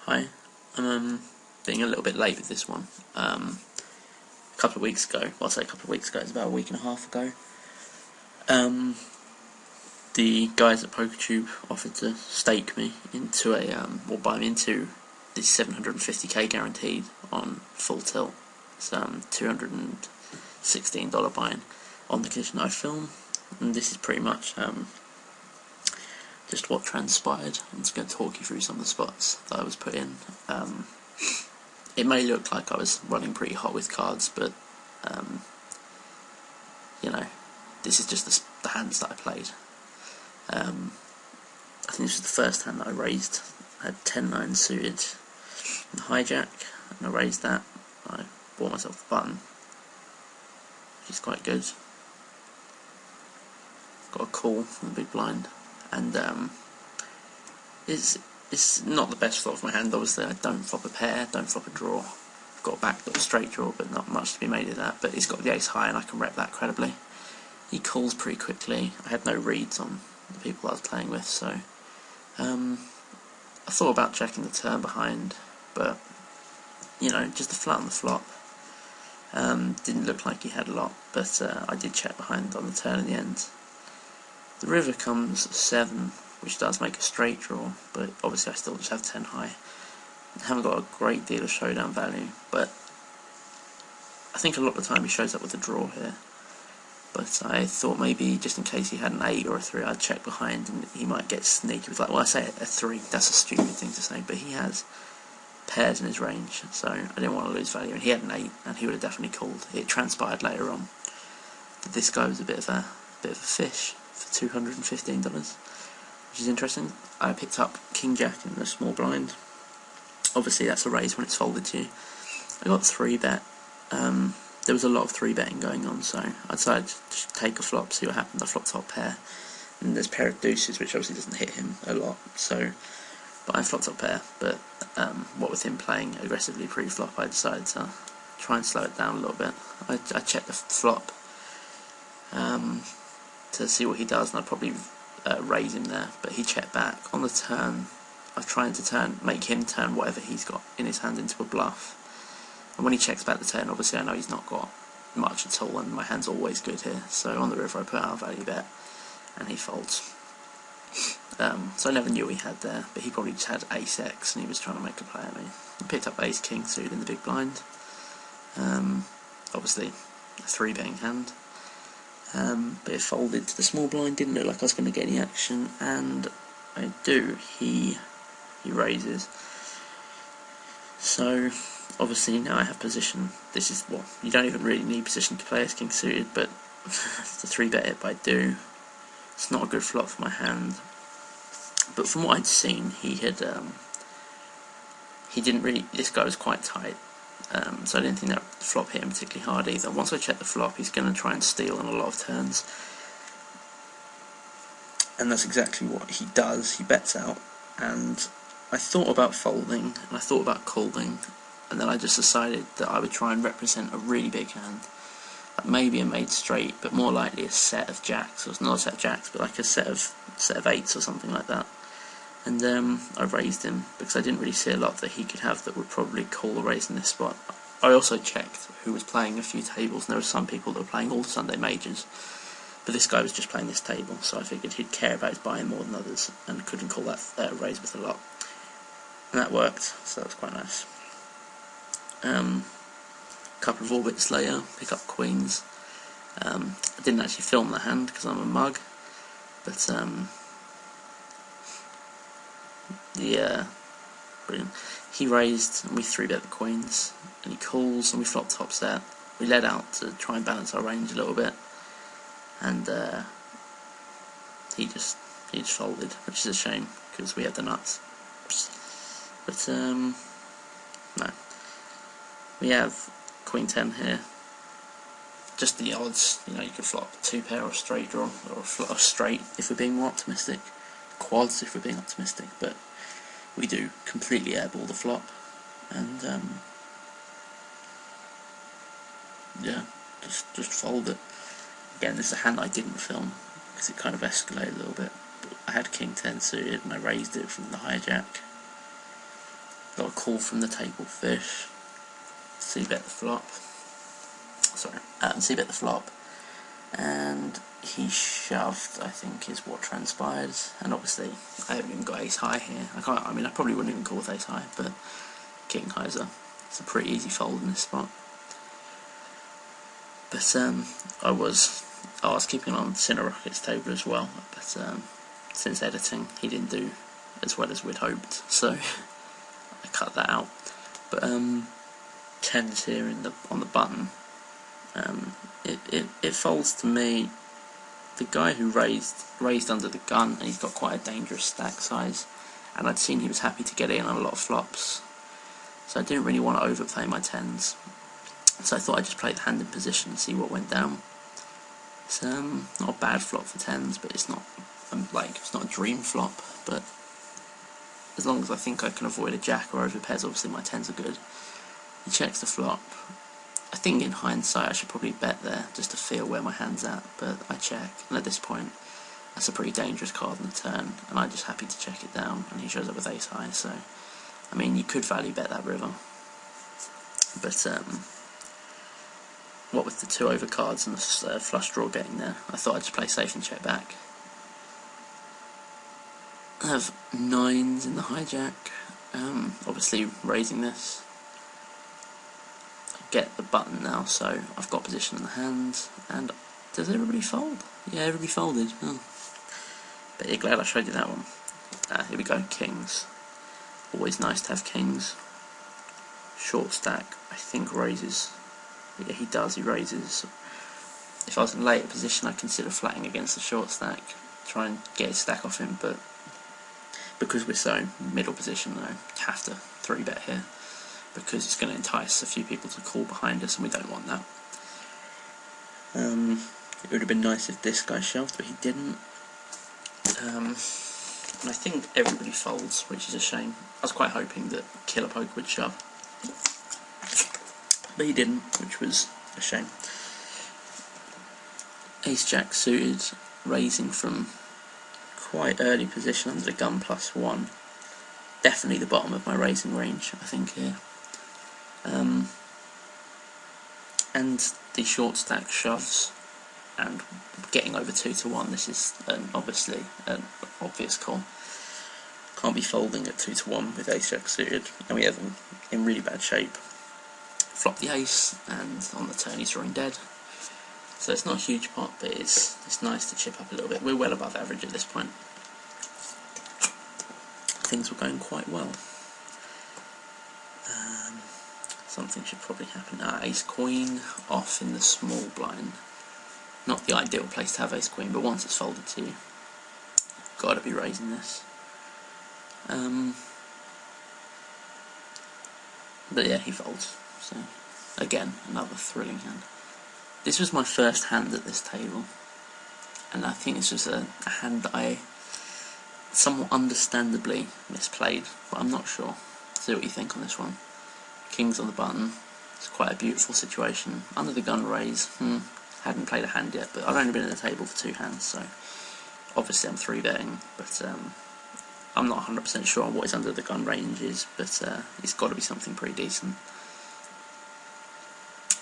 Hi, I'm being a little bit late with this one. A couple of weeks ago, well, I say a couple of weeks ago, it's about a week and a half ago, the guys at PokerTube offered to stake me into or buy me into the 750k guaranteed on full tilt. It's $216 buy-in on the condition I film, and this is pretty much just what transpired. I'm just going to talk you through some of the spots that I was put in. It may look like I was running pretty hot with cards, but you know, this is just the hands that I played. I think this was the first hand that I raised. I had 10-9 suited and hijack, and I raised that. I bought myself the button, which is quite good. Got a call from the big blind, and it's not the best flop of my hand. Obviously, I don't flop a pair, don't flop a draw. I've got a backdoor straight draw, but not much to be made of that. But he's got the ace high, and I can rep that credibly. He calls pretty quickly. I had no reads on the people I was playing with, so I thought about checking the turn behind, but you know, just a flat on the flop. Didn't look like he had a lot, but I did check behind on the turn in the end. The river comes 7, which does make a straight draw, but obviously I still just have 10 high. I haven't got a great deal of showdown value, but I think a lot of the time he shows up with a draw here. But I thought maybe just in case he had an 8 or a 3, I'd check behind and he might get sneaky with, like, well, I say a 3, that's a stupid thing to say, but he has pairs in his range, so I didn't want to lose value. And he had an 8, and he would have definitely called. It transpired later on that this guy was a bit of a fish for $215, which is interesting. I picked up King Jack in the small blind. Obviously that's a raise when it's folded to you. I got 3-bet. There was a lot of 3-betting going on, so I decided to just take a flop, see what happened. I flopped top pair, and there's a pair of deuces, which obviously doesn't hit him a lot, so, but I flopped top pair. But what with him playing aggressively pre-flop, I decided to try and slow it down a little bit. I checked the flop to see what he does, and I'd probably raise him there, but he checked back. On the turn, I'm trying to make him turn whatever he's got in his hand into a bluff. And when he checks back the turn, obviously I know he's not got much at all, and my hand's always good here. So on the river I put out a value bet, and he folds. So I never knew what he had there, but he probably just had ace-x, and he was trying to make a play at me. He picked up ace-king suited in the big blind. Obviously a 3-betting hand. But it folded to the small blind, didn't look like I was going to get any action, and I do. He raises. So obviously now I have position. This is what you don't even really need position to play as king suited, but it's a 3-bet it, but I do. It's not a good flop for my hand. But from what I'd seen, he didn't really. This guy was quite tight, so I didn't think that flop hit him particularly hard either. Once I check the flop, he's going to try and steal on a lot of turns, and that's exactly what he does. He bets out, and I thought about folding, and I thought about calling, and then I just decided that I would try and represent a really big hand, like maybe a made straight, but more likely a set of jacks, or not a set of jacks, but like a set of 8s or something like that. And I raised him because I didn't really see a lot that he could have that would probably call a raise in this spot. I also checked who was playing a few tables, and there were some people that were playing all Sunday majors, but this guy was just playing this table, so I figured he'd care about his buy-in more than others and couldn't call that raise with a lot. And that worked, so that was quite nice. Couple of orbits later, pick up queens. I didn't actually film the hand because I'm a mug, but brilliant. He raised and we 3-bet the queens, and he calls and we flop top set. We led out to try and balance our range a little bit, and he just folded, which is a shame because we had the nuts. But no, we have queen 10 here. Just the odds, you know, you could flop 2-pair or a straight draw, or a flop straight if we're being more optimistic, quads if we're being optimistic, but we do completely airball the flop, and yeah, just fold it. Again, this is a hand I didn't film because it kind of escalated a little bit. But I had king 10 suited and I raised it from the hijack. Got a call from the table fish. C-bet the flop. C-bet the flop. And he shoved, I think, is what transpired. And obviously, I haven't even got ace high here. I probably wouldn't even call with ace high, but king high's it's a pretty easy fold in this spot. But I was keeping on Cinna Rocket's table as well. But since editing, he didn't do as well as we'd hoped, so I cut that out. But tens here on the button. It folds to me. The guy who raised under the gun, and he's got quite a dangerous stack size, and I'd seen he was happy to get in on a lot of flops, so I didn't really want to overplay my tens. So I thought I'd just play the hand in position and see what went down. It's not a bad flop for tens, but it's not it's not a dream flop. But as long as I think I can avoid a jack or overpairs, obviously my tens are good. He checks the flop. I think in hindsight I should probably bet there just to feel where my hand's at, but I check, and at this point that's a pretty dangerous card on the turn, and I'm just happy to check it down, and he shows up with ace high, so I mean you could value bet that river, but what with the 2 over cards and the flush draw getting there, I thought I'd just play safe and check back. I have 9s in the hijack, obviously raising this. Get the button now, so I've got position in the hand. And does everybody fold? Yeah, everybody folded. Oh. But yeah, glad I showed you that one. Here we go, kings. Always nice to have kings. Short stack, I think raises. Yeah, he does, he raises. If I was in later position, I'd consider flatting against the short stack, try and get his stack off him, but because we're so middle position, I have to 3-bet here, because it's going to entice a few people to call behind us, and we don't want that. It would have been nice if this guy shoved, but he didn't. And I think everybody folds, which is a shame. I was quite hoping that Killer Poker would shove, but he didn't, which was a shame. Ace-Jack suited, raising from quite early position under the gun +1. Definitely the bottom of my raising range, I think, here. And the short stack shoves and getting over 2-1. This is obviously an obvious call. Can't be folding at 2-1 with ace-jack suited, and we have him in really bad shape. Flop the ace, and on the turn he's drawing dead. So it's not a huge pot, but it's nice to chip up a little bit. We're well above average at this point. Things were going quite well. Something should probably happen. Ace-queen off in the small blind. Not the ideal place to have ace-queen, but once it's folded to you, gotta be raising this. But yeah, he folds. So again, another thrilling hand. This was my first hand at this table, and I think it's just a hand that I somewhat understandably misplayed, but I'm not sure. See what you think on this one. Kings on the button. It's quite a beautiful situation. Under the gun raise. Hadn't played a hand yet, but I've only been at the table for 2 hands, so obviously I'm 3-betting, but I'm not 100% sure on what his under the gun range is, but it's got to be something pretty decent.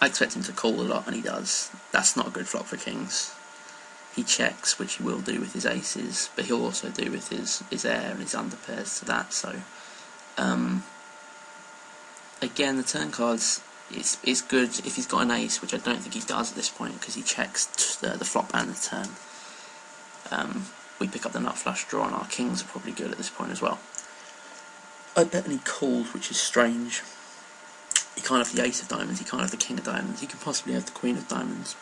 I expect him to call a lot, and he does. That's not a good flop for kings. He checks, which he will do with his aces, but he'll also do with his air and his underpairs to that, so again, the turn cards, it's good if he's got an ace, which I don't think he does at this point, because he checks the flop and the turn. We pick up the nut flush draw, and our kings are probably good at this point as well. I bet and he calls, which is strange. He can't have the ace of diamonds, he can't have the king of diamonds, he can possibly have the queen of diamonds.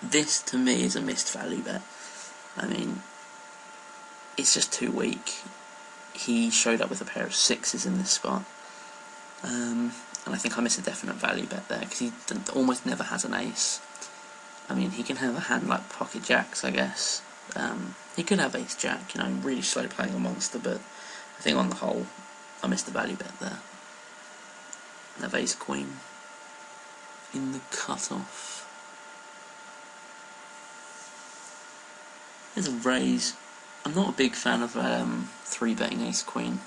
This, to me, is a missed value bet. I mean, it's just too weak. He showed up with a pair of 6s in this spot. And I think I miss a definite value bet there, because he almost never has an ace. I mean, he can have a hand like pocket jacks, I guess. He could have ace jack, you know, really slow playing a monster, but I think on the whole, I missed the value bet there. And have ace queen in the cutoff. There's a raise. I'm not a big fan of 3-betting ace queen.